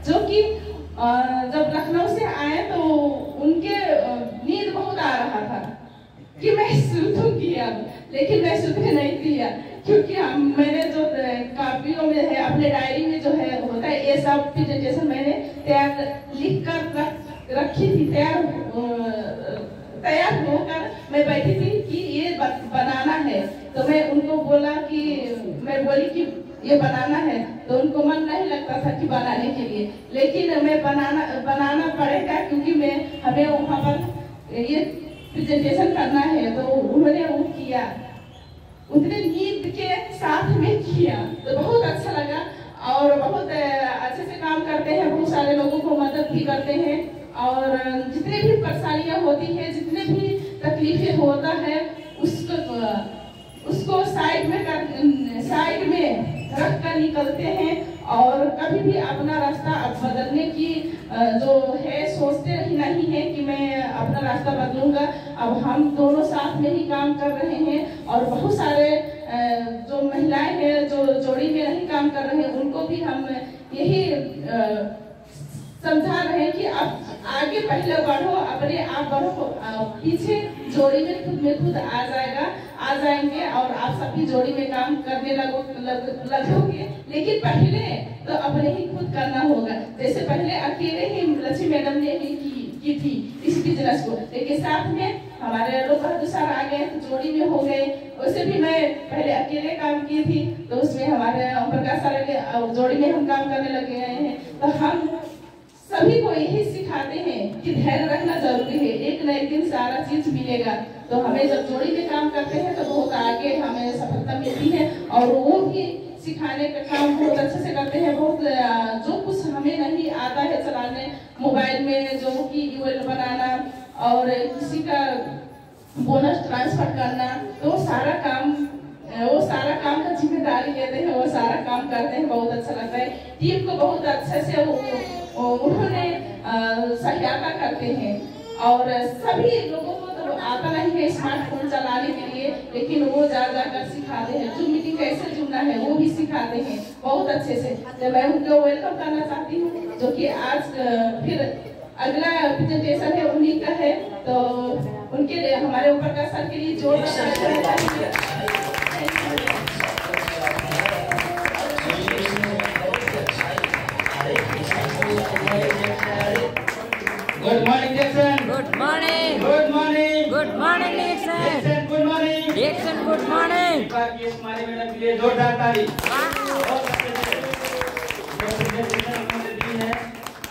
जो कि जब लखनऊ से आए तो उनके नींद बहुत आ रहा था कि मैं सुनूंगी अब, लेकिन मैं सुनने नहीं दिया क्योंकि मैंने जो कॉपियों में है, अपने डायरी में जो है होता है, ये सब प्रेजेंटेशन मैंने तैयार लिख कर रखी थी। तैयार होकर मैं बैठी थी कि ये बनाना है। तो मैं उनको बोला कि मैं बोली कि ये बनाना है, तो उनको मन नहीं लगता था कि बनाने के लिए, लेकिन मैं बनाना पड़ेगा क्योंकि हमें वहाँ पर ये प्रेजेंटेशन करना है। तो उन्होंने वो किया, उतने नींद के साथ में किया, तो बहुत अच्छा लगा और बहुत अच्छे से काम करते हैं। बहुत सारे लोगों को मदद भी करते हैं और जितने भी परेशानियां होती है, जितने भी तकलीफें होता है, उसको साइड में रख कर निकलते हैं और कभी भी अपना रास्ता बदलने की जो है सोचते ही नहीं है कि मैं अपना रास्ता बदलूंगा। अब हम दोनों साथ में ही काम कर रहे हैं और बहुत सारे जो महिलाएं हैं जो जोड़ी में नहीं काम कर रहे हैं, उनको भी हम यही समझा रहे हैं कि आप आगे पहले बढ़ो, अपने आप बढ़ो, पीछे जोड़ी में खुद आ जाएंगे और आप सभी जोड़ी में काम करने लगोगे। लेकिन पहले तो अपने ही खुद करना होगा। जैसे पहले अकेले ही लक्ष्मी मैडम ने ही की थी इस बिजनेस को, लेकिन साथ में हमारे लोग बहादुर सर आ गए तो जोड़ी में हो गए। वैसे भी मैं पहले अकेले काम की थी, तो उसमें हमारे ओम प्रकाश सर जोड़ी में हम काम करने लगे हैं। तो हम सभी को यही सिखाते हैं कि धैर्य रखना जरूरी है, एक न एक दिन सारा चीज मिलेगा। तो हमें जब जोड़ी में काम करते हैं तो बहुत आगे हमें सफलता मिलती है और वो भी सिखाने का काम बहुत अच्छे से करते हैं। बहुत जो कुछ हमें नहीं आता है चलाने, मोबाइल में जो कि ईमेल बनाना और किसी का बोनस ट्रांसफर करना, तो वो सारा काम का जिम्मेदारी लेते हैं, वो सारा काम करते हैं। बहुत अच्छा लगता है। टीम को बहुत अच्छे से उन्होंने सहायता करते हैं और सभी लोगों को तो आता नहीं है स्मार्टफोन चलाने के लिए, लेकिन वो जाकर सिखाते हैं। जूम मीटिंग कैसे जुड़ना है वो भी सिखाते हैं बहुत अच्छे से। तो मैं उनको वेलकम करना चाहती हूँ, जो कि आज फिर अगला प्रेजेंटेशन है उन्हीं का है, तो उनके लिए हमारे ऊपर का सर के लिए जोर Good morning, Jackson. Good morning. Good morning. Good morning, Jackson. Jackson, good morning. Jackson, good morning. हमारे मैडम के लिए जोरदार ताली।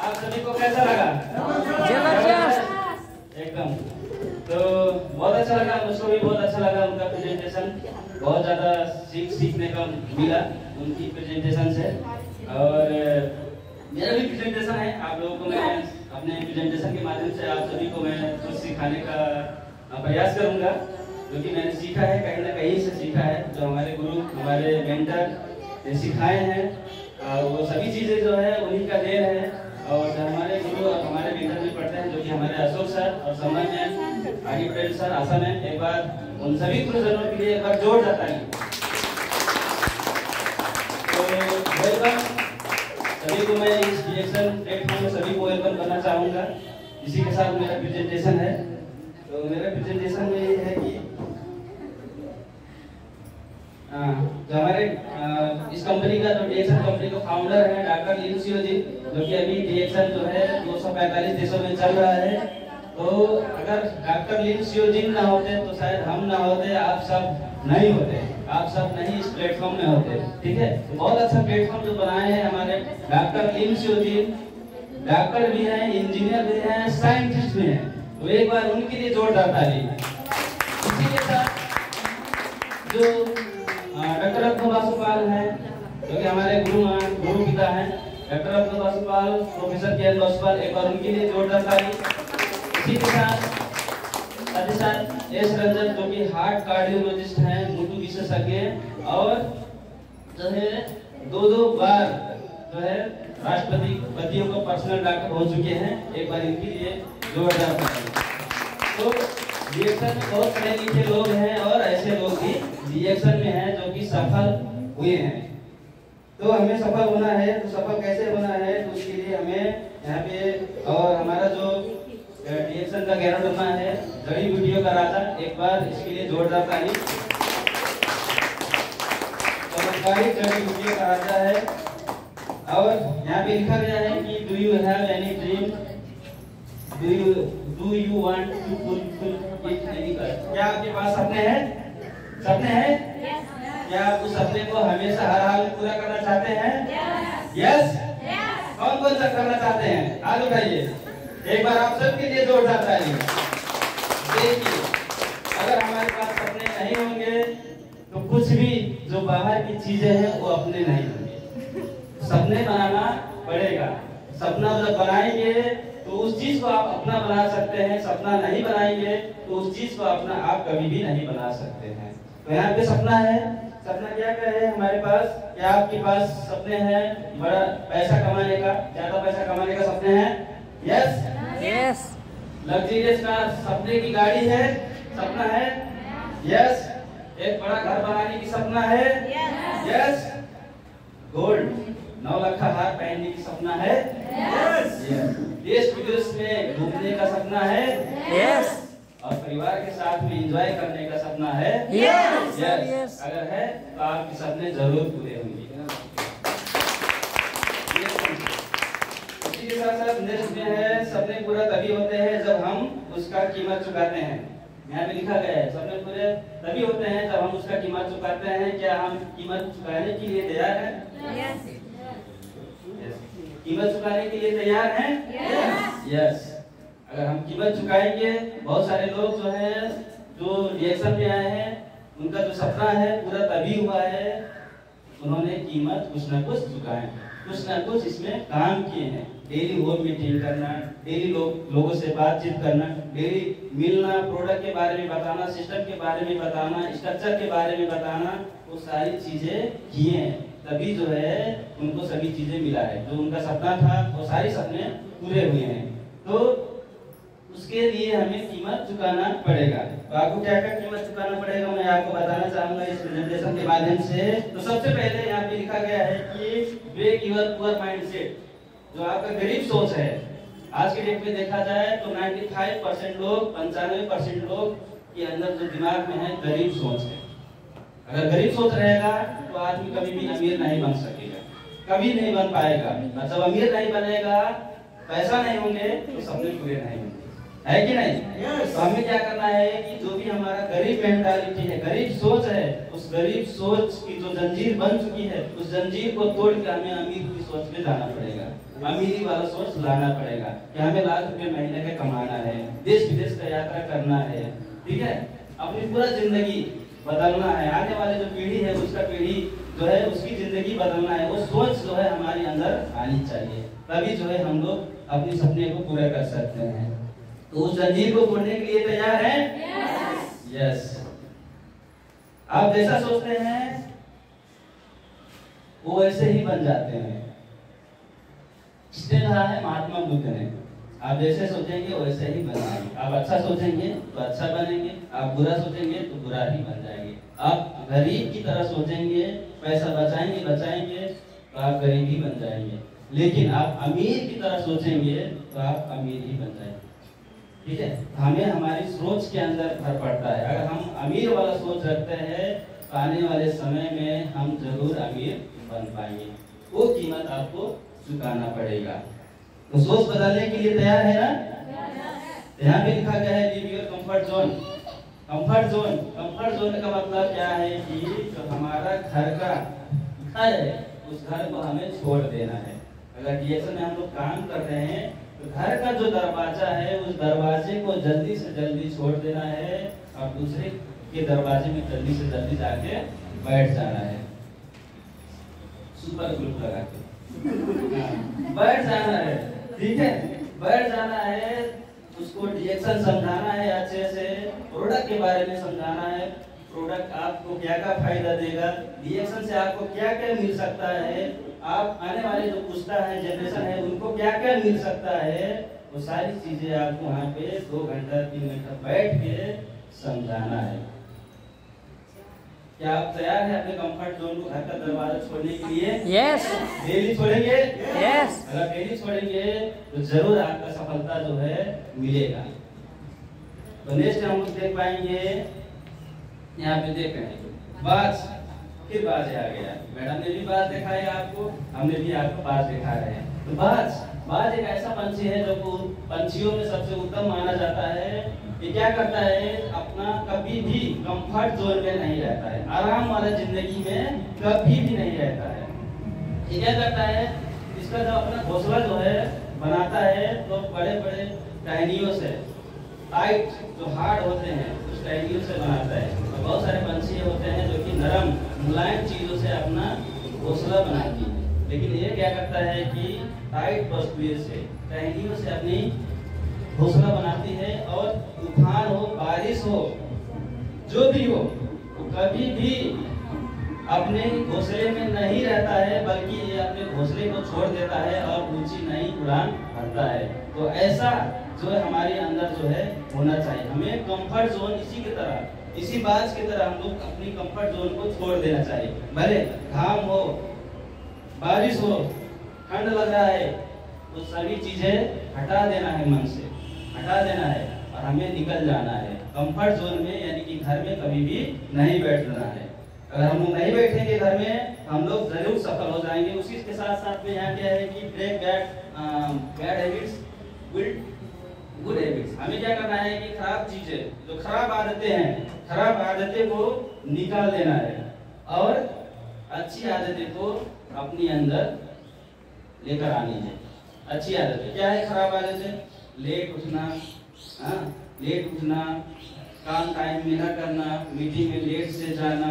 आप सभी को कैसा लगा? जबरदस्त। एकदम। तो बहुत अच्छा लगा, मुझको भी बहुत अच्छा लगा उनका प्रेजेंटेशन। बहुत ज्यादा सीखने का मिला उनकी प्रेजेंटेशन से। और मेरा भी प्रेजेंटेशन है, आप लोगों को मैं अपने प्रेजेंटेशन के माध्यम से आप सभी को मैं कुछ सिखाने का प्रयास करूंगा, क्योंकि मैंने सीखा है, कहीं ना कहीं से सीखा है। जो हमारे गुरु, हमारे मेंटर सिखाए हैं, वो सभी चीजें जो है उन्हीं का देन है। और जो हमारे गुरु और हमारे मेंटर भी पढ़ते हैं, जो कि हमारे अशोक सर और सम्मान मैम, आगे पटेल सर, आशा मैम, एक बार उन सभी गुरुजनों के लिए एक बार जोर जाता है। तो वेलकम सभी को, मैं इस रिएक्शन प्लेटफॉर्म में सभी को वेलकम करना चाहूँगा। इसी के साथ मेरा प्रेजेंटेशन है। तो मेरा प्रेजेंटेशन में ये है कि जो हमारे इस कंपनी का जो डीएक्सन कंपनी का फाउंडर है डॉक्टर लिन सियो जी, जो कि अभी डीएक्सन जो है 245 देशों में चल रहा है। तो अगर डॉक्टर लिन सियो जी ना होते तो शायद हम ना होते, आप सब नहीं होते, आप सब नहीं इस प्लेटफॉर्म में होते। ठीक है, तो बहुत अच्छा प्लेटफॉर्म जो बनाए हैं हमारे डॉक्टर लिन सियो जी। डॉक्टर भी हैं, इंजीनियर भी हैं, साइंटिस्ट भी हैं, तो एक बार उनके लिए जोरदार ताली। इसी के साथ जो डॉक्टर रत्न बासुपाल हैं, जो कि हमारे गुरु पिता हैं, डॉक्टर रत्न बासुपाल, प्रोफेसर के एन बासुपाल, एक बार उनके लिए जोरदार ताली। इसी के साथ एस रंजन, जो कि हार्ट कार्डियोलॉजिस्ट हैं, मुटु विशेषज्ञ और जो है दो बार जो है राष्ट्रपतियों का पर्सनल डॉक्टर हो चुके हैं। एक बार इनके लिए जोरदार ताली। तो रिएक्शन में बहुत पढ़े लिखे लोग हैं और ऐसे लोग भी रिएक्शन में हैं जो कि सफल हुए हैं। तो हमें सफल होना है, तो सफल कैसे होना है, तो उसके यहाँ पे। और हमारा जो डीएक्शन का गैरोडोमा है, जड़ी बूटियों का राजा, एक बार इसके लिए जोरदार ताली। चमत्कारिक जड़ी बूटियों का राजा है। और यहाँ पे लिखा गया है कि do you have any dream, do you want to fulfil it any कर। क्या आपके पास सपने हैं? सपने हैं? क्या आप उस सपने को हमेशा हर हाल में पूरा करना चाहते हैं? यस। कौन कौन सा करना चाहते हैं? हाथ उठाइए, एक बार आप सबके लिए जोरदार ताली। देखिए, अगर हमारे पास सपने नहीं होंगे तो कुछ भी जो बाहर की चीजें हैं वो अपने नहीं होंगे। सपने बनाना पड़ेगा। सपना जब बनाएंगे तो उस चीज को आप अपना बना सकते हैं। सपना नहीं बनाएंगे तो उस चीज को अपना आप कभी भी नहीं बना सकते हैं। तो यहाँ पे सपना है। सपना क्या है हमारे पास? क्या आपके पास सपने हैं बड़ा पैसा कमाने का, ज्यादा पैसा कमाने का सपने हैं? Yes yes. लग्जरियस कार, सपने की गाड़ी है, सपना है? यस। एक बड़ा घर बनाने की सपना है? यस। गोल्ड 9 लाख का हार पहनने की सपना है? यस। देश विदेश में घूमने का सपना है? यस। और परिवार के साथ में एंजॉय करने का सपना है? यस। अगर है तो आपके सपने जरूर पूरे होंगे। इसी के साथ साथ नेक्स्ट में है, सपने पूरा तभी होते हैं जब हम उसका कीमत चुकाते हैं। यहाँ पे लिखा गया है सपने पूरे तभी होते हैं जब हम उसका कीमत चुकाते हैं। क्या हम कीमत चुकाने के लिए तैयार हैं? यस। कीमत चुकाने के लिए तैयार हैं? यस। अगर हम कीमत चुकाएंगे, बहुत सारे लोग जो हैं जो रिएक्शन में आए हैं, उनका जो सपना है पूरा तभी हुआ है उन्होंने कीमत कुछ ना कुछ चुकाए, कुछ ना कुछ इसमें काम किए हैं। डेली होम मीटिंग करना, डेली लोगों से बातचीत करना, डेली मिलना, प्रोडक्ट के बारे में बताना, सिस्टम के बारे में बताना, स्ट्रक्चर के बारे में बताना, वो सारी चीजें किए हैं। तभी जो है उनको सभी चीजें मिला है। जो उनका सपना था वो सारे सपने पूरे हुए हैं। तो उसके लिए हमें कीमत चुकाना पड़ेगा। तो आपको क्या क्या कीमत चुकाना पड़ेगा मैं आपको बताना चाहूंगा इस प्रेजेंटेशन के माध्यम से। तो सबसे पहले यहाँ पे लिखा गया है कि ब्रेक योर पुअर माइंडसेट। जो आपका गरीब सोच है, आज के डेट में देखा जाए तो 95% लोग, 95% लोग के अंदर जो दिमाग में है गरीब सोच है। अगर गरीब सोच रहेगा तो आदमी कभी भी अमीर नहीं बन सकेगा, कभी नहीं बन पाएगा। और जब अमीर नहीं बनेगा, पैसा नहीं होंगे तो सपने पूरे नहीं होंगे, है कि नहीं? तो हमें क्या करना है कि जो भी हमारा गरीब मेंटालिटी है, गरीब सोच है, उस गरीब सोच की जो जंजीर बन चुकी है, उस जंजीर को तोड़ के हमें अमीर की सोच में जाना पड़ेगा। अमीरी वाला सोच लाना पड़ेगा कि हमें लाख रुपए महीने का कमाना है, देश विदेश का यात्रा करना है, ठीक है, अपनी पूरा जिंदगी बदलना है, आने वाले जो पीढ़ी है उसका पीढ़ी जो है उसकी जिंदगी बदलना है। वो सोच जो है हमारे अंदर आनी चाहिए, तभी जो है हम लोग अपने सपने को पूरा कर सकते हैं। तो उस जंजीर को तोड़ने के लिए तैयार हैं? यस। आप जैसा सोचते हैं वो वैसे ही बन जाते हैं। इसने कहा है महात्मा बुद्ध ने, आप जैसे सोचेंगे वैसे ही बनेंगे। आप अच्छा सोचेंगे तो अच्छा बनेंगे, आप बुरा सोचेंगे तो बुरा ही बन जाएंगे। आप गरीब की तरह सोचेंगे, पैसा बचाएंगे तो आप गरीब ही बन जाएंगे। लेकिन आप अमीर की तरह सोचेंगे तो आप अमीर ही बन जाएंगे, ठीक है। हमें हमारी सोच के अंदर फर्क पड़ता है। अगर हम अमीर वाला सोच रखते हैं तो आने वाले समय में हम जरूर अमीर बन पाएंगे। वो कीमत आपको चुकाना पड़ेगा। तो सोच बदलने के लिए तैयार है ना? यहाँ पे लिखा गया है leave your comfort zone. Comfort zone का मतलब क्या है कि जो हमारा घर है उस घर को हमें छोड़ देना है। अगर डीएक्शन में हम लोग काम कर रहे हैं तो घर का जो दरवाजा है उस दरवाजे को जल्दी से जल्दी छोड़ देना है और दूसरे के दरवाजे में जल्दी से जल्दी जाके बैठ जाना है, सुपर ग्रुप लगा के बैठ जाना है, ठीक है, बैठ जाना है। उसको डीएक्शन समझाना है, अच्छे से प्रोडक्ट के बारे में समझाना है, प्रोडक्ट आपको क्या क्या फायदा देगा, डीएक्शन से आपको क्या क्या मिल सकता है, आप आने वाले जो पुस्ता है, जनरेशन है, उनको क्या क्या मिल सकता है, वो सारी चीजें आपको वहाँ पे 2 घंटा 3 घंटा बैठ के समझाना है। क्या आप तैयार हैं अपने कंफर्ट जोन को, घर का दरवाजा छोड़ने के लिए? यस डेली छोड़ेंगे? यस अगर डेली छोड़ेंगे तो जरूर आपका सफलता जो है मिलेगा। तो नेक्स्ट हम लोग देख पाएंगे, यहाँ पे देख रहे हैं बाज, फिर बाज आ गया। मैडम ने भी बाज दिखाया आपको, हमने भी आपको बाज दिखा रहे हैं। तो बाज एक ऐसा पंछी है जो पंछियों में सबसे उत्तम माना जाता है। ये क्या करता है, अपना कभी भी कंफर्ट जोन में नहीं रहता है, आराम वाला जिंदगी में कभी भी नहीं रहता है। ये क्या करता है, इसका जो अपना घोंसला जो है बनाता है तो बड़े बड़े टहनियों से, टाइट जो हार्ड होते हैं उस टहनियों से बनाता है। और बहुत सारे पंछी होते हैं जो कि नरम मुलायम चीजों से अपना घोंसला बनाती है, लेकिन ये क्या करता है कि टाइट वस्तुओं से, टहनियों से अपनी घोंसला बनाती है। और तूफान हो, बारिश हो, जो भी हो, तो कभी भी अपने घोंसले में नहीं रहता है, बल्कि ये अपने घोंसले को छोड़ देता है और ऊंची नई उड़ान भरता है। तो ऐसा जो है हमारे अंदर जो है होना चाहिए। हमें कंफर्ट जोन इसी की तरह, इसी बात की तरह हम लोग अपनी कंफर्ट जोन को छोड़ देना चाहिए। भले घाम हो, बारिश हो, ठंड लग रहा है, तो सभी चीजें हटा देना है, मन से हटा देना है और हमें निकल जाना है कंफर्ट जोन में, यानी कि घर में कभी भी नहीं बैठना है। अगर हम लोग नहीं बैठेंगे घर में, हम लोग जरूर सफल हो जाएंगे। उसी के साथ साथ में यहाँ क्या है कि break bad habits build good habits. हमें क्या करना है कि खराब चीजें, जो खराब आदतें हैं, खराब आदतें को निकाल देना है और अच्छी आदतें को अपने अंदर लेकर आनी है। अच्छी आदतें क्या है? खराब आदतें, लेट उठना, लेट उठना, काम टाइम में ना करना, मीटिंग में लेट से जाना,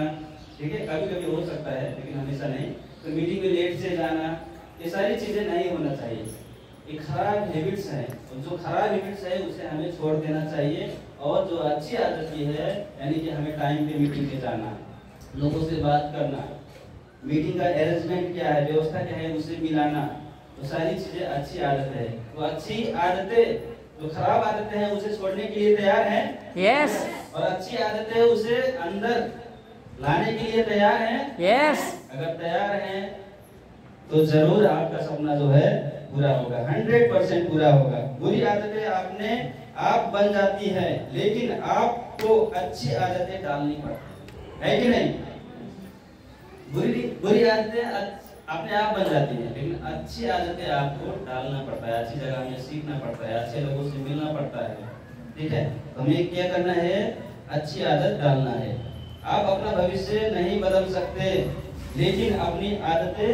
ठीक है, कभी कभी हो सकता है लेकिन हमेशा नहीं। तो मीटिंग में लेट से जाना, ये सारी चीजें नहीं होना चाहिए। ये खराब हैबिट्स है, और जो खराब हैबिट्स है उसे हमें छोड़ देना चाहिए। और जो अच्छी आदत की है, यानी कि हमें टाइम पे मीटिंग पे जाना, लोगों से बात करना, मीटिंग का अरेंजमेंट क्या है, व्यवस्था क्या है, उसे मिलाना, तो सारी चीजें अच्छी आदत है। तो अच्छी आदतें, जो खराब आदतें हैं उसे छोड़ने के लिए तैयार हैं? यस और अच्छी आदतें उसे अंदर लाने के लिए तैयार हैं? यस अगर तैयार हैं तो जरूर आपका सपना जो है पूरा होगा, 100% पूरा होगा। बुरी आदतें आप बन जाती है, लेकिन आपको अच्छी आदतें डालनी पड़ती है कि नहीं? बुरी आदतें अपने आप बन जाती है, लेकिन अच्छी आदतें आपको डालना पड़ता है, अच्छी जगह में सीखना पड़ता है, अच्छे लोगों से मिलना पड़ता है, ठीक है। तो हमें क्या करना है? अच्छी आदत डालना है। आप अपना भविष्य नहीं बदल सकते, लेकिन अपनी आदतें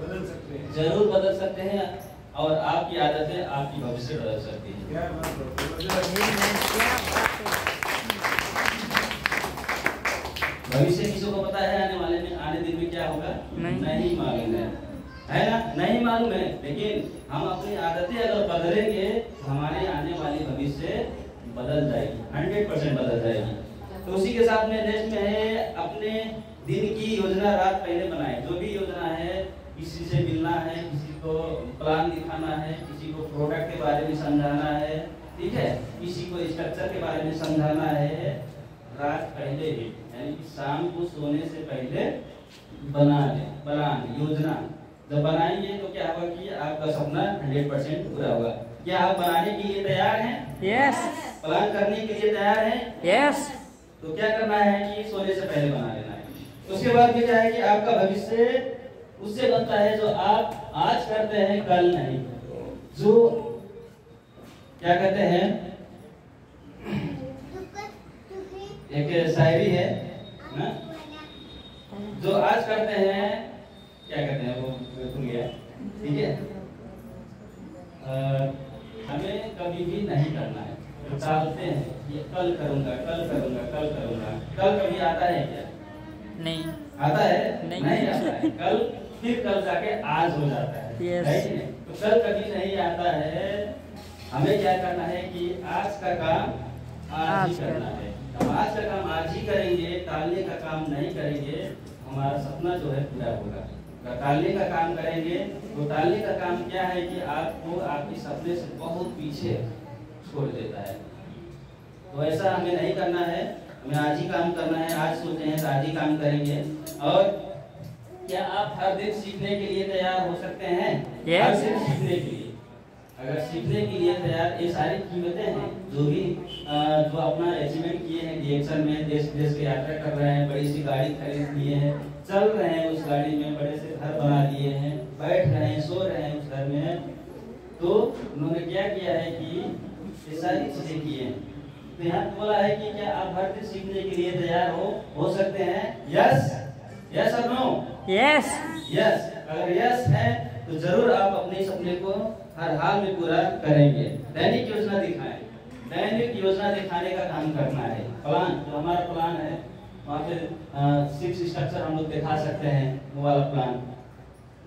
बदल सकते हैं, जरूर बदल सकते हैं, और आपकी आदतें आपकी भविष्य बदल सकती है। क्या बात भविष्य किसी को पता है आने दिन में क्या होगा? नहीं मालूम है ना? नहीं मालूम है, लेकिन हम अपनी आदतें अगर बदलेंगे तो हमारे आने वाली भविष्य बदल जाएगी, 100% बदल जाएगी। तो उसी के साथ में नेक्स्ट में है, अपने दिन की योजना रात पहले बनाए। जो भी योजना है, किसी से मिलना है, किसी को प्लान दिखाना है, किसी को प्रोडक्ट के बारे में समझाना है, ठीक है, किसी को स्ट्रक्चर के बारे में समझाना है, रात पहले ही, यानी कि शाम को सोने से पहले बना योजना। जब बनाएंगे तो क्या होगा कि आपका सपना 100% पूरा होगा। क्या आप बनाने के लिए तैयार हैं? यस प्लान करने के लिए तैयार हैं? यस तो क्या करना है कि सोने से पहले बना लेना है। उसके बाद में क्या है कि आपका भविष्य उससे बनता है जो आप आज करते हैं, कल नहीं। जो क्या कहते हैं, एक शायरी है ना, जो आज करते हैं, क्या कहते हैं वो भूल गया, ठीक है। हमें कभी भी नहीं करना है, तो टालते हैं, ये कल करूंगा, कल करूंगा, कल करूंगा। कल कभी आता है क्या? नहीं आता है? नहीं आता है। कल फिर कल जाके आज हो जाता है, Yes. है कि नहीं? तो कल कभी नहीं आता है। हमें क्या करना है कि आज का काम आज ही करना है। हम आज का काम आज ही करेंगे, टालने का काम नहीं करेंगे, हमारा सपना जो है पूरा होगा। अगर टालने का काम करेंगे तो टालने का काम क्या है कि आपको आपके सपने से बहुत पीछे छोड़ देता है। तो ऐसा हमें नहीं करना है। हमें आज ही काम करना है, आज सोचे हैं तो आज ही काम करेंगे। और क्या आप हर दिन सीखने के लिए तैयार हो सकते हैं? Yes. हर दिन सीखने के लिए, अगर सीखने के लिए तैयार, ये सारी कीमतें हैं जो भी जो अपना अचीवमेंट किए हैं डीएक्शन में, देश विदेश की यात्रा कर रहे हैं, बड़ी सी गाड़ी खरीद लिए हैं, चल रहे हैं उस गाड़ी में, बड़े से घर बना लिए हैं, बैठ रहे हैं, सो रहे हैं उस घर में, तो उन्होंने क्या किया है कि ये सारी चीजें की हैं। तो यहाँ बोला है कि क्या आप हर दिन सीखने के लिए तैयार हो सकते हैं? यस, यस और नो? यस। यस। अगर यस है तो जरूर आप अपने सपने को हर हाल में पूरा करेंगे। दैनिक योजना दिखाएं, दैनिक योजना दिखाने का काम करना है। प्लान, जो हमारा प्लान है वहाँ पे 6 स्ट्रक्चर हम लोग दिखा सकते हैं, वो वाला प्लान,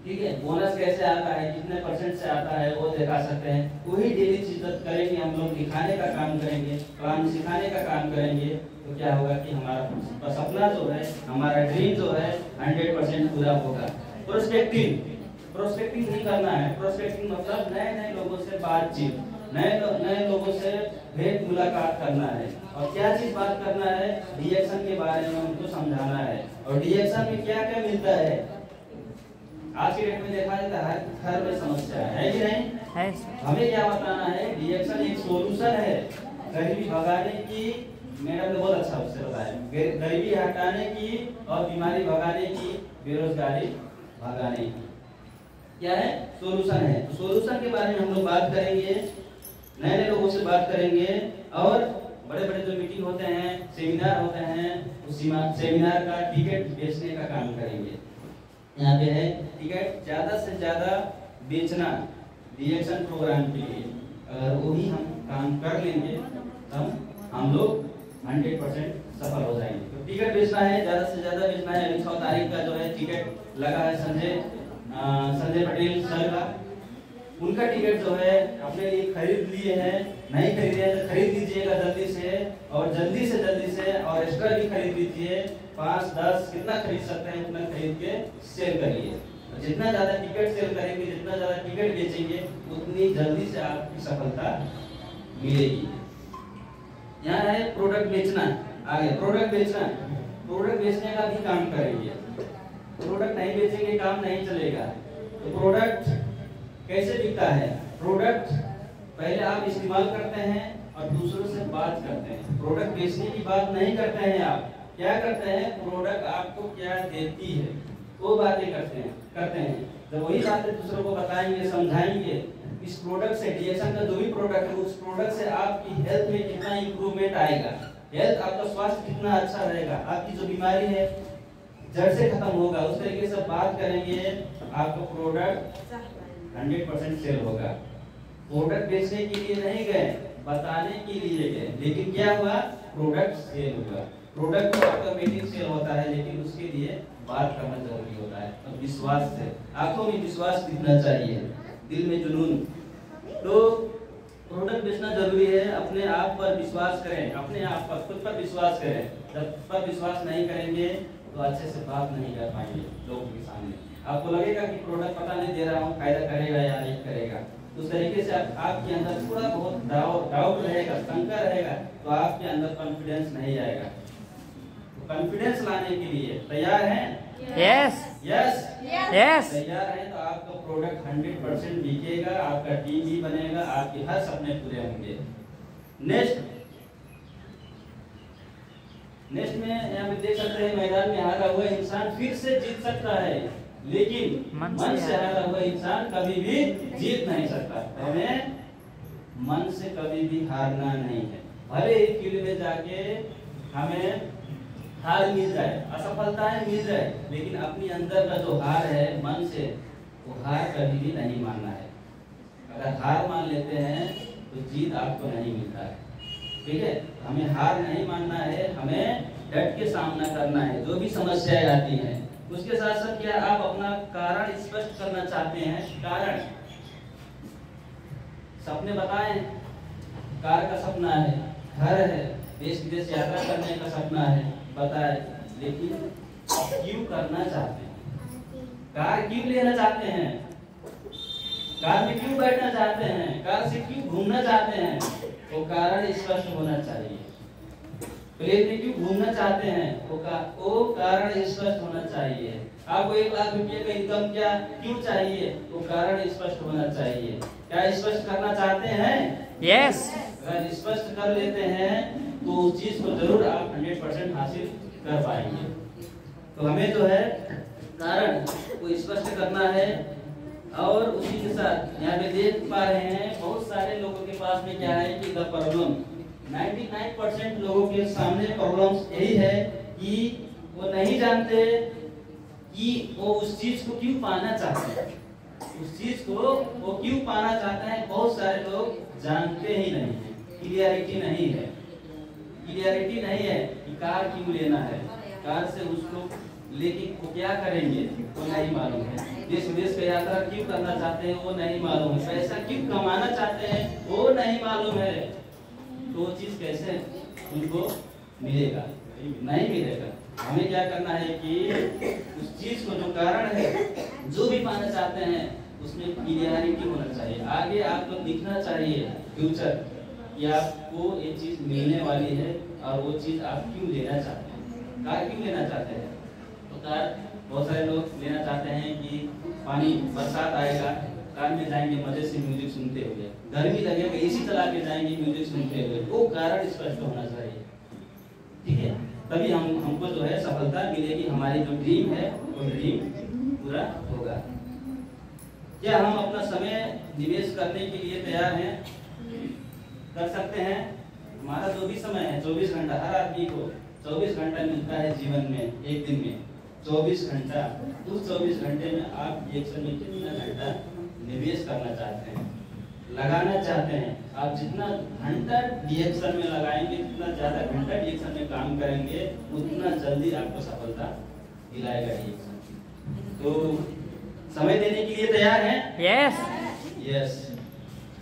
ठीक है। बोनस कैसे आता है, कितने परसेंट से आता है, वो दिखा सकते हैं। वही डेली चीज करेंगे हम लोग, दिखाने का काम करेंगे, प्लान सिखाने का काम करेंगे, तो क्या होगा कि हमारा सपना जो है, हमारा ड्रीम जो है 100% पूरा होगा। प्रोस्पेक्टिंग नहीं करना है। प्रोस्पेक्टिंग मतलब नए नए लोगों से बातचीत, नए लोगों से भेंट मुलाकात करना है। और क्या चीज बात करना है? डीएक्शन के बारे में उनको समझाना है। और डीएक्शन में क्या क्या मिलता है? आज के डेट में देखा जाता है हर घर में समस्या है कि नहीं? है। हमें क्या बताना है? डीएक्शन एक सोल्यूशन है गरीबी भगाने की। मैडम ने बहुत अच्छा उससे बताया, गरीबी हटाने की और बीमारी भगाने की, बेरोजगारी भगाने की। क्या है? सोल्यूशन है। तो सोल्यूशन के बारे में हम लोग बात करेंगे, नए नए लोगों से बात करेंगे, और बड़े बड़े जो मीटिंग होते हैं, सेमिनार होते हैं, उस सेमिनार का टिकट बेचने का काम करेंगे। यहाँ पे है टिकट ज्यादा से ज्यादा बेचना डीएक्शन प्रोग्राम के लिए। अगर वही हम काम कर लेंगे तब हम लोग 100% सफल हो जाएंगे। तो टिकट बेचना है, ज्यादा से ज्यादा बेचना है। अभी 6 तारीख का जो है टिकट लगा है संजय पटेल सर का, उनका टिकट जो है अपने लिए खरीद लिए हैं। नहीं खरीदे हैं तो खरीद लीजिएगा जल्दी से, और जल्दी से और एक्स्ट्रा भी खरीद लीजिए। 5, 10 कितना खरीद सकते हैं उतना खरीद के सेल करिए। जितना ज्यादा टिकट सेल करेंगे, जितना ज्यादा टिकट बेचेंगे, उतनी जल्दी से आपकी सफलता मिलेगी। यहाँ है प्रोडक्ट बेचना। आगे प्रोडक्ट बेचने का भी काम करेंगे। प्रोडक्ट नहीं बेचेंगे काम नहीं चलेगा। तो प्रोडक्ट कैसे बिकता है? प्रोडक्ट पहले आप इस्तेमाल करते हैं और दूसरों से बात करते हैं। प्रोडक्ट बेचने की बात नहीं करते हैं, आप क्या करते हैं? प्रोडक्ट आपको क्या देती है वो बातें करते हैं। जब वही बातें दूसरों को बताएंगे, समझाएंगे, इस प्रोडक्ट से, डीएक्शन का जो भी प्रोडक्ट है, उस प्रोडक्ट से आपकी हेल्थ में कितना इंप्रूवमेंट आएगा, हेल्थ आपका स्वास्थ्य कितना अच्छा रहेगा, आपकी जो बीमारी है जड़ से खत्म होगा, उस तरीके से बात करेंगे, आपका प्रोडक्ट 100% सेल होगा। प्रोडक्ट बेचने के लिए नहीं गए, बताने के लिए गए, लेकिन क्या हुआ? प्रोडक्ट सेल हुआ। प्रोडक्ट तो ऑटोमेटिक सेल होता है, लेकिन उसके लिए बात करना जरूरी होता है। और विश्वास से, आंखों में विश्वास दिखना चाहिए, दिल में जुनून। तो प्रोडक्ट बेचना जरूरी है। अपने आप पर विश्वास करें, अपने आप पर, खुद पर विश्वास करें। जब पर विश्वास नहीं करेंगे तो अच्छे से बात नहीं कर पाएंगे लोगों के सामने। आपको लगेगा कि प्रोडक्ट पता नहीं दे रहा हूँ, फायदा करेगा या नहीं करेगा। उस तरीके से आपके अंदर थोड़ा बहुत डाउट रहेगा, शंका रहेगा, तो आपके अंदर कॉन्फिडेंस नहीं आएगा। तो कॉन्फिडेंस लाने के लिए तैयार हैं? यस। यस। यस। तैयार हैं तो आपका प्रोडक्ट 100% बिकेगा, आपका टीम भी बनेगा, आपके हर सपने पूरे होंगे। नेक्स्ट में यहाँ पे देख सकते हैं, मैदान में हारा हुआ इंसान फिर से जीत सकता है, लेकिन मन से हारा हुआ इंसान कभी भी जीत नहीं सकता। हमें मन से कभी भी हारना नहीं है। भले ही फील्ड में जाके हमें हार मिल जाए, असफलताएं मिल जाए, लेकिन अपनी अंदर का जो हार है मन से, वो हार कभी भी नहीं मानना है। अगर हार मान लेते हैं तो जीत आपको नहीं मिलता है, ठीक है। हमें हार नहीं मानना है, हमें डट के सामना करना है जो भी समस्याएं आती हैं। उसके साथ साथ क्या आप अपना कारण स्पष्ट करना चाहते हैं? कारण, सपने बताएं। कार का सपना है, घर है, देश विदेश यात्रा करने का सपना है, बताएं, लेकिन क्यों करना चाहते हैं? कार क्यों लेना चाहते हैं? कार में क्यों बैठना चाहते हैं? कार से क्यों घूमना चाहते हैं? वो कारण स्पष्ट होना चाहिए। प्लेन में क्यों घूमना चाहते हैं, वो कारण स्पष्ट होना चाहिए। आपको 1 लाख रुपए का इनकम क्यों चाहिए, वो कारण स्पष्ट होना चाहिए। क्या स्पष्ट करना चाहते हैं? यस। अगर स्पष्ट कर लेते हैं तो उस चीज को जरूर आप 100% हासिल कर पाएंगे। तो हमें जो है कारण को स्पष्ट करना है। और उसी के साथ यहाँ पे देख पा रहे हैं बहुत सारे लोगों के पास में क्या है कि द प्रॉब्लम 99% लोगों के सामने प्रॉब्लम्स यही है कि वो नहीं जानते कि वो उस चीज को क्यों पाना चाहते हैं, उस चीज को वो क्यों पाना चाहते हैं। बहुत सारे लोग जानते ही नहीं है, क्लियरिटी नहीं है, क्लियरिटी नहीं है कि कार क्यों लेना है, कार से उसको लेके वो क्या करेंगे वो नहीं मालूम है, देश विदेश की यात्रा क्यों करना चाहते हैं वो नहीं मालूम है, पैसा क्यों कमाना चाहते हैं वो नहीं मालूम है। तो वो चीज कैसे उनको मिलेगा, नहीं मिलेगा। हमें क्या करना है कि उस चीज को जो कारण है जो भी पाना चाहते हैं उसमें क्लियरिटी होना चाहिए, आगे आपको दिखना चाहिए फ्यूचर कि आपको ये चीज मिलने वाली है और वो चीज आप क्यों लेना चाहते हैं। कार क्यों लेना चाहते हैं, तो कार बहुत सारे लोग लेना चाहते हैं कि पानी बरसात आएगा कार में जाएंगे मजे से म्यूजिक सुनते हुए, गर्मी लगेगा एसी चला के जाएंगे म्यूजिक सुनते हुए, वो कारण स्पष्ट होना चाहिए। ठीक है, तभी हमको जो है सफलता मिलेगी, हमारी जो ड्रीम है वो ड्रीम पूरा होगा। क्या हम अपना समय निवेश करने के लिए तैयार हैं, कर सकते हैं? हमारा जो भी समय है 24 घंटा, हर आदमी को 24 घंटा मिलता है जीवन में, एक दिन में 24 घंटा। उस 24 घंटे में आप रिएक्शन में कितना घंटा निवेश करना चाहते हैं, लगाना चाहते हैं? आप जितना घंटा रिएक्शन में लगाएंगे, जितना ज्यादा घंटा रिएक्शन में काम करेंगे, उतना जल्दी आपको सफलता दिलाएगा रिएक्शन। तो समय देने के लिए तैयार हैं? यस। यस।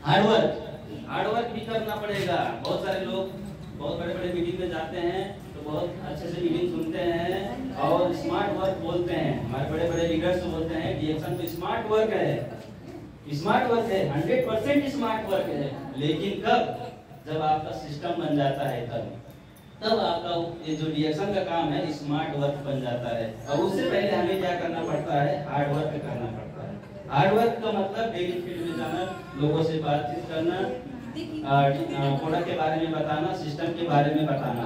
हार्डवर्क भी करना पड़ेगा। बहुत सारे लोग बहुत बड़े बड़े मीटिंग में जाते हैं तो बहुत अच्छे से मीटिंग सुनते हैं और स्मार्ट वर्क बोलते हैं। हमारे बड़े बड़े लीडर्स बोलते हैं रिएक्शन तो स्मार्ट वर्क है, स्मार्ट वर्क है, 100% स्मार्ट वर्क है। लेकिन कब? जब आपका सिस्टम बन जाता है तब आपका ये जो रिएक्शन का काम है स्मार्ट वर्क बन जाता है। और उससे पहले हमें क्या करना पड़ता है, हार्ड वर्क करना पड़ता है। हार्ड वर्क का मतलब डेली फील्ड में जाना, लोगों से बातचीत करना, प्रोडक्ट के बारे में बताना, सिस्टम के बारे में बताना।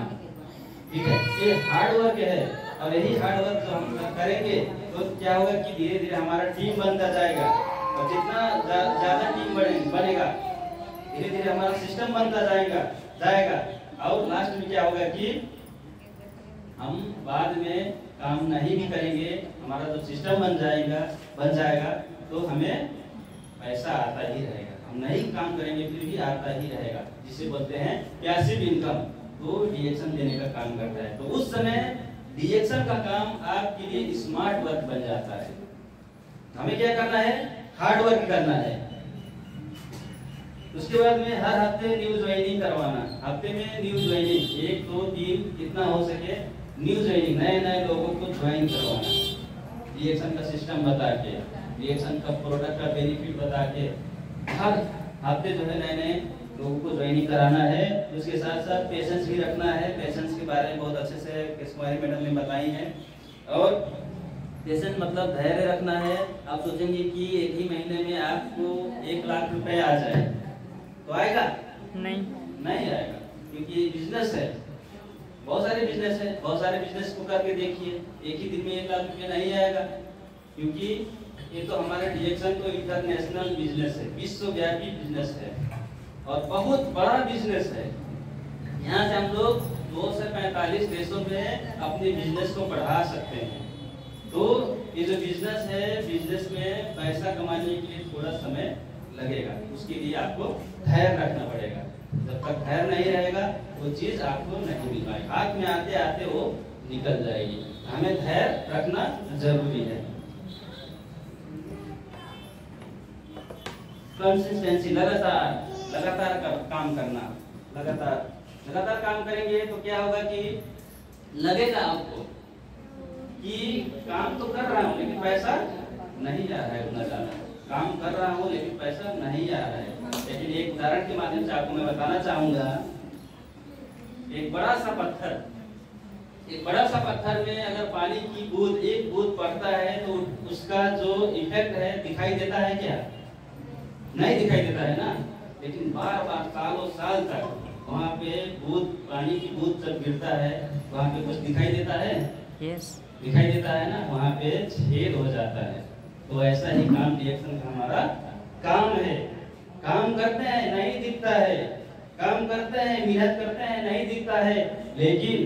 ठीक है, ये हार्ड वर्क है। और यही हार्ड वर्क जो हम करेंगे तो क्या होगा कि धीरे धीरे हमारा टीम बनता जाएगा। और जितना ज्यादा टीम बनेगा धीरे धीरे हमारा सिस्टम बनता जाएगा। और लास्ट में क्या होगा कि हम बाद में काम नहीं भी करेंगे, हमारा जो सिस्टम बन जाएगा तो हमें पैसा आता ही रहेगा। हम नहीं काम करेंगे फिर भी आता ही रहेगा, जिसे बोलते हैं पैसिव इनकम। तो रिएक्शन देने का काम करता है। तो उस समय रिएक्शन का काम आपके लिए स्मार्ट वर्क बन जाता है। हमें क्या करना है, हार्ड वर्क करना है। उसके बाद में हर हफ्ते न्यू ज्वाइनिंग करवाना, हफ्ते में न्यू ज्वाइनिंग 1 2 3 जितना हो सके न्यू ज्वाइनिंग, नए लोगों को ज्वाइन करवाना, रिएक्शन का सिस्टम बता के, रिएक्शन का प्रोडक्ट का बेनिफिट बता के हर हफ्ते जो है नए लोगों को ज्वाइनिंग कराना है। उसके साथ साथ पेशेंस भी रखना है। पेशेंस के बारे में बहुत अच्छे से किस्मारी मैडम ने बताई है। और पेशेंस मतलब धैर्य रखना है। आप सोचेंगे कि एक ही महीने में आपको 1 लाख रुपए आ जाए तो आएगा? नहीं आएगा, क्योंकि बिजनेस है, बहुत सारे बिजनेस है। बहुत सारे बिजनेस को करके देखिए, एक ही दिन में 1 लाख रुपए नहीं आएगा। क्योंकि ये तो हमारा रिएक्शन तो इंटरनेशनल बिजनेस है, विश्वव्यापी बिजनेस है और बहुत बड़ा बिजनेस है। यहाँ से हम लोग 2 से 45 देशों में अपने बिजनेस को बढ़ा सकते हैं। तो ये जो बिजनेस है, बिजनेस में पैसा कमाने के लिए थोड़ा समय लगेगा, उसके लिए आपको धैर्य रखना पड़ेगा। जब तक धैर्य नहीं रहेगा वो चीज आपको नहीं मिल पाएगी, हाथ में आते आते वो निकल जाएगी। हमें धैर्य रखना जरूरी है। कंसिस्टेंसी, लगातार काम करना, लगातार काम करेंगे तो क्या होगा कि लगेगा आपको कि काम तो कर रहा हूँ लेकिन पैसा नहीं आ रहा है उतना ज्यादा, काम कर रहा हूँ लेकिन पैसा नहीं आ रहा है। लेकिन एक उदाहरण के माध्यम से आपको मैं बताना चाहूंगा। एक बड़ा सा पत्थर में अगर पानी की बूंद, एक बूंद पड़ता है तो उसका जो इफेक्ट है दिखाई देता है क्या? नहीं दिखाई देता है ना। लेकिन बार बार सालों साल तक वहाँ पे बूंद, पानी की बूंद जब गिरता है वहाँ पे कुछ दिखाई देता है? यस, दिखाई देता है ना, वहाँ पे छेद हो जाता है। तो ऐसा ही काम रिएक्शन का हमारा काम है। काम करते हैं नहीं दिखता है, काम करते हैं मेहनत करते हैं नहीं दिखता है, लेकिन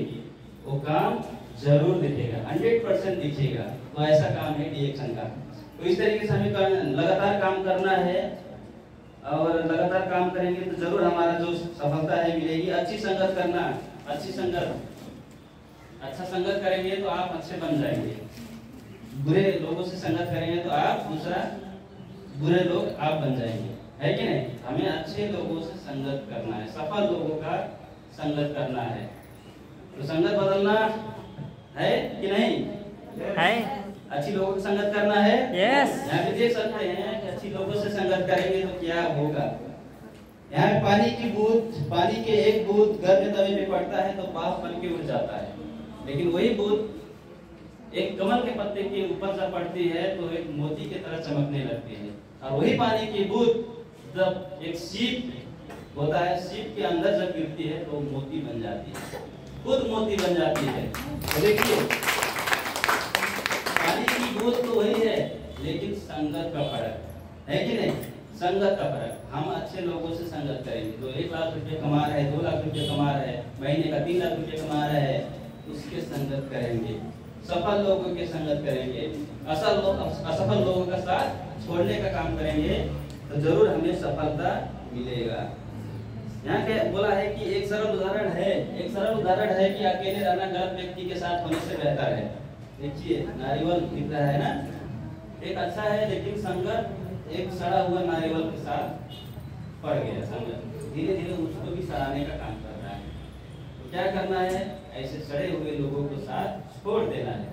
वो काम जरूर दिखेगा, 100% दिखेगा। तो ऐसा काम है रिएक्शन का। तो इस तरीके से हमें लगातार काम करना है और लगातार काम करेंगे तो जरूर हमारा जो सफलता है मिलेगी। अच्छी संगत करना, अच्छा संगत करेंगे तो आप अच्छे बन जाएंगे। बुरे लोगों से संगत करेंगे तो आप बुरे लोग आप बन जाएंगे, है कि नहीं? हमें अच्छे लोगों से संगत करना है, सफल लोगों का संगत करना है। तो संगत बदलना है कि नहीं? है। अच्छी लोगों की संगत करना है। यस। यहाँ पे देख सकते हैं कि अच्छी लोगों से संगत करेंगे तो क्या होगा। यहाँ पे पानी की बूंद, पानी के एक बूंद गर्म तवे पे पड़ता है तो भाप बन के उड़ जाता है, लेकिन वही बूंद एक कमल के पत्ते के ऊपर जब पड़ती है तो एक मोती की तरह चमकने लगती है। और वही पानी की बूंद जब एक सीप होता है, सीप के अंदर जब गिरती है तो मोती बन जाती है, खुद मोती बन जाती है। तो देखिए पानी की बूंद तो वही है, लेकिन संगत का फर्क है कि नहीं? संगत का फर्क। हम अच्छे लोगों से संगत करेंगे तो 1 लाख रुपए कमा रहे हैं, 2 लाख रुपए कमा रहे हैं, महीने का 3 लाख रुपए कमा रहे हैं, उसके संगत करेंगे। सफल लोगों के संगत करेंगे, असफल लोगों का साथ छोड़ने का काम करेंगे तो जरूर हमें सफलता मिलेगा। यहाँ के बोला है कि एक सरल उदाहरण है कि अकेले रहना गलत व्यक्ति के साथ होने से बेहतर है। देखिए नारियल दिख रहा है ना, एक अच्छा है, लेकिन संगत एक सड़ा हुआ नारियल के साथ पड़ गया। संगत धीरे धीरे उसको भी सड़ाने का काम कर रहा है। तो क्या करना है? ऐसे सड़े हुए लोगों को साथ छोड़ देना है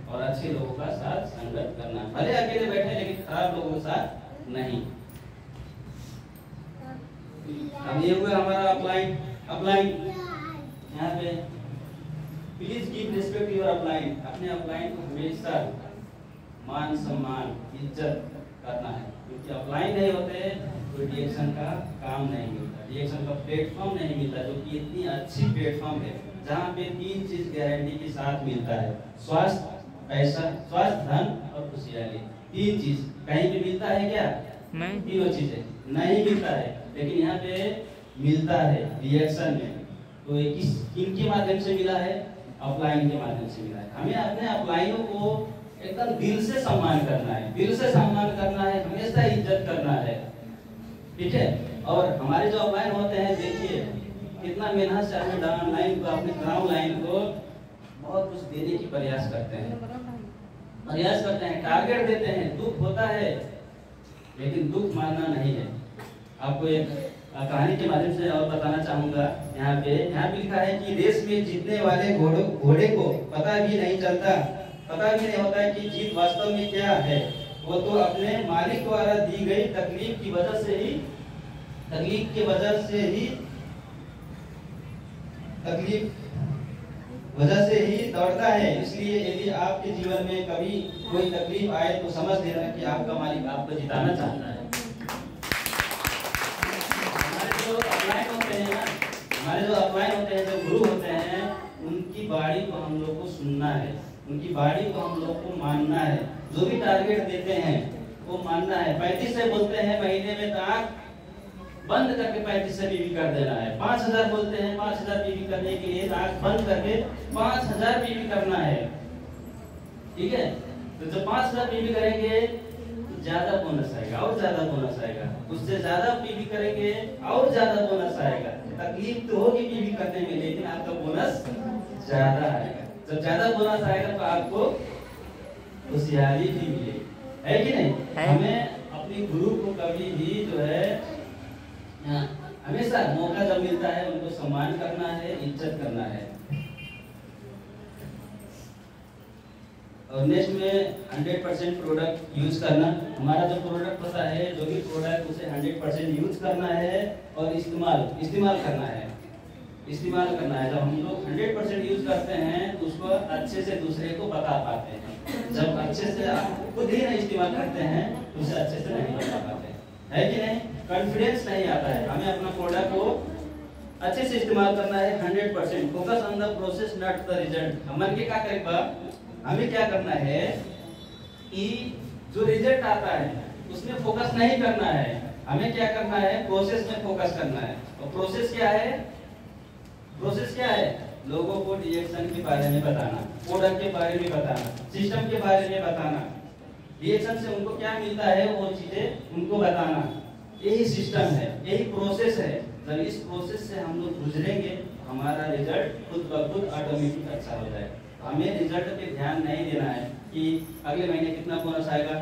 और अच्छे लोगों का साथ संगत करना है। भले अकेले बैठे लेकिन खराब लोगों के साथ नहीं। अब ये हुआ हमारा अपलाइन। यहाँ पे please give respect your upline. अपने अपलाइन को हमेशा मान सम्मान इज्जत करना है, क्योंकि अपलाइन नहीं होते तो रिएक्शन का काम नहीं मिलता, रिएक्शन का प्लेटफॉर्म नहीं मिलता, जो कि इतनी अच्छी प्लेटफॉर्म है जहाँ पे 3 चीज गारंटी के साथ मिलता है। स्वास्थ्य, पैसा, स्वास्थ्य, धन और खुशहाली। 3 चीज कहीं पे मिलता है क्या? नहीं। तीनों चीजें नहीं मिलता है, लेकिन यहाँ पे मिलता है रिएक्शन में। तो ये किनके माध्यम से मिला है? अपलाइन के माध्यम से मिला है। हमें अपने अपलाइनों को एकदम दिल से सम्मान करना है, दिल से सम्मान करना है, हमेशा इज्जत करना है, ठीक है? और हमारे जो अपलाइन होते हैं, देखिए कितना मेहनत से अपने डाउन लाइन को, अपने ग्राउंड लाइन को बहुत कुछ देने की प्रयास करते हैं, टारगेट देते हैं। दुख होता है लेकिन दुख मानना नहीं है। आपको एक कहानी के माध्यम से और बताना चाहूंगा। यहाँ पे लिखा है कि रेस में जीतने वाले घोड़े को पता भी नहीं होता है कि जीत वास्तव में क्या है। वो तो अपने मालिक द्वारा दी गई तकलीफ की वजह से ही दौड़ता है। इसलिए यदि आपके जीवन में कभी कोई तकलीफ आए तो समझ लेना कि आपका मालिक आपको जिताना चाहता है। हमारे जो अपलाइन होते हैं, जो गुरु होते हैं, उनकी बाड़ी को हम लोग को सुनना है, उनकी बाड़ी को हम लोग को मानना है। जो भी टारगेट देते हैं वो मानना है। 35 से बोलते हैं महीने में आँख बंद करके 35 से पीवी कर देना है। 5000 बोलते हैं 5000 पीवी करने के लिए आँख बंद करके 5000 पीवी करना है, ठीक है? तो जब 5000 पीवी करेंगे तो ज्यादा बोनस आएगा और ज्यादा बोनस आएगा, उससे ज्यादा पीवी करेंगे और ज्यादा बोनस आएगा। तकलीफ तो होगी पीवी करने में, लेकिन आपका बोनस ज्यादा आएगा। जब ज्यादा बोनस आएगा तो आपको खुशहाली भी मिलेगी, है कि नहीं? हमें अपने गुरु को कभी भी जो है हमेशा मौका जब मिलता है उनको सम्मान करना है, इज्जत करना है। और नेक्स्ट में 100% प्रोडक्ट यूज करना। हमारा जो प्रोडक्ट होता है, जो भी प्रोडक्ट, उसे 100% यूज करना है और इस्तेमाल करना है। इस्तेमाल करना है। जब हम लोग 100% यूज करते हैं तो उसको अच्छे से दूसरे को बता पाते हैं। जब अच्छे से आप खुद ही नहीं इस्तेमाल करते हैं तो उसे अच्छे से नहीं बता पाते, है कि नहीं? कॉन्फिडेंस नहीं आता है। हमें अपना प्रोडक्ट को अच्छे से इस्तेमाल करना है 100%। Focus on the process not the result. हमन के क्या करेगा, हमें क्या करना है कि जो रिजल्ट आता है उसमें फोकस नहीं करना है। हमें क्या करना है, प्रोसेस में फोकस करना है। और प्रोसेस क्या है? प्रोसेस क्या है? लोगों को रिएक्शन के बारे में बताना, प्रोडक्ट के बारे में बताना, सिस्टम के बारे में बताना, रिएक्शन से उनको क्या मिलता है वो चीजें उनको बताना। यही सिस्टम है, यही प्रोसेस है। जब इस प्रोसेस से हम लोग गुजरेंगे हमारा रिजल्ट खुद ब खुद ऑटोमेटिक अच्छा हो जाएगा। हमें रिजल्ट पे ध्यान नहीं देना है कि अगले महीने कितना बोनस आएगा,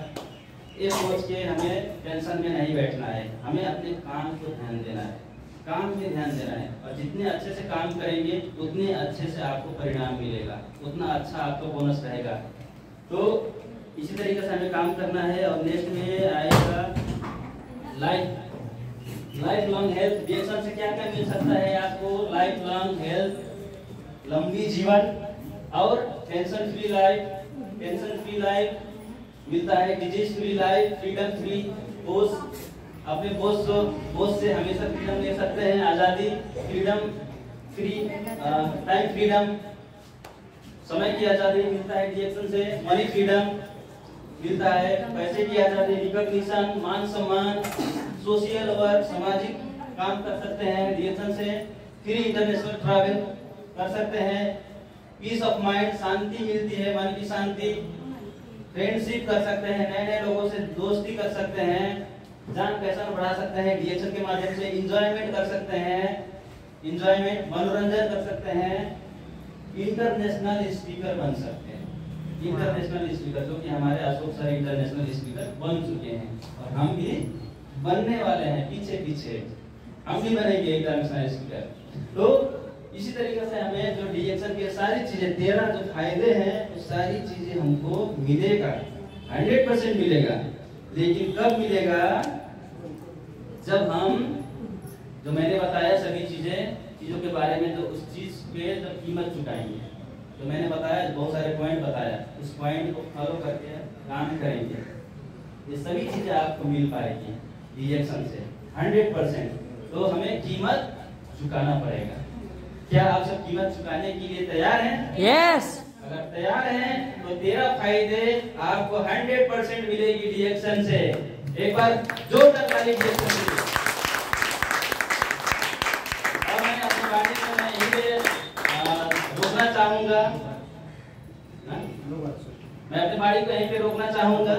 ये सोच के हमें टेंशन में नहीं बैठना है। हमें अपने काम को ध्यान देना है, काम में ध्यान देना है। और जितने अच्छे से काम करेंगे उतने अच्छे से आपको परिणाम मिलेगा, उतना अच्छा आपको बोनस रहेगा। तो इसी तरीके से हमें काम करना है। और नेक्स्ट में आएगा लाइफ लॉन्ग हेल्थ। रिएक्शन से क्या क्या मिल सकता है आपको? लाइफ लॉन्ग हेल्थ, लंबी जीवन और टेंशन फ्री लाइफ मिलता है, disease free life, freedom free बोझ, अपने बोझ से हमेशा फ्रीडम ले सकते हैं, आजादी, फ्रीडम फ्री टाइम फ्रीडम, समय की आजादी मिलता है रिएक्शन से, मनी फ्रीडम मिलता है, पैसे की आजादी, रिकॉग्निशन, मान सम्मान, सोशल वर्क, सामाजिक काम कर सकते हैं रिएक्शन से, फ्री इंटरनेशनल ट्रैवल कर सकते हैं, पीस ऑफ माइंड, शांति मिलती है, मन की शांति, फ्रेंडशिप कर सकते हैं, नए नए लोगों से दोस्ती कर सकते हैं, जान पहचान बढ़ा सकते हैं रिएक्शन के माध्यम से, एंजॉयमेंट कर सकते हैं, मनोरंजन कर सकते हैं, इंटरनेशनल स्पीकर बन सकते हैं। इंटरनेशनल स्पीकर, जो कि हमारे अशोक सर इंटरनेशनल स्पीकर बन चुके हैं और हम भी बनने वाले हैं, पीछे हम भी बनेंगे इंटरनेशनल स्पीकर। तो इसी तरीके से हमें जो रिएक्शन की सारी चीजें 13 जो फायदे हैं वो सारी चीजें हमको मिलेगा, 100% मिलेगा। लेकिन कब मिलेगा? जब हम जो मैंने बताया सभी चीजों के बारे में, तो उस चीज पे जब कीमत चुकाएंगे, तो मैंने बताया बहुत सारे पॉइंट बताया, उस पॉइंट को फॉलो करके काम करेंगे, ये सभी चीजें आपको मिल पाएगी रिएक्शन से 100%। तो हमें कीमत चुकाना पड़ेगा। क्या आप सब कीमत चुकाने के लिए तैयार हैं? यस। अगर तैयार हैं तो 13 फायदे आपको 100% मिलेगी रिएक्शन से। एक बार जोरदार ताली रिएक्शन के लिए। और मैं अपनी बात को मैं यहीं पे रोकना चाहूंगा, मैं अपनी बाड़ी को यहीं पे रोकना चाहूंगा।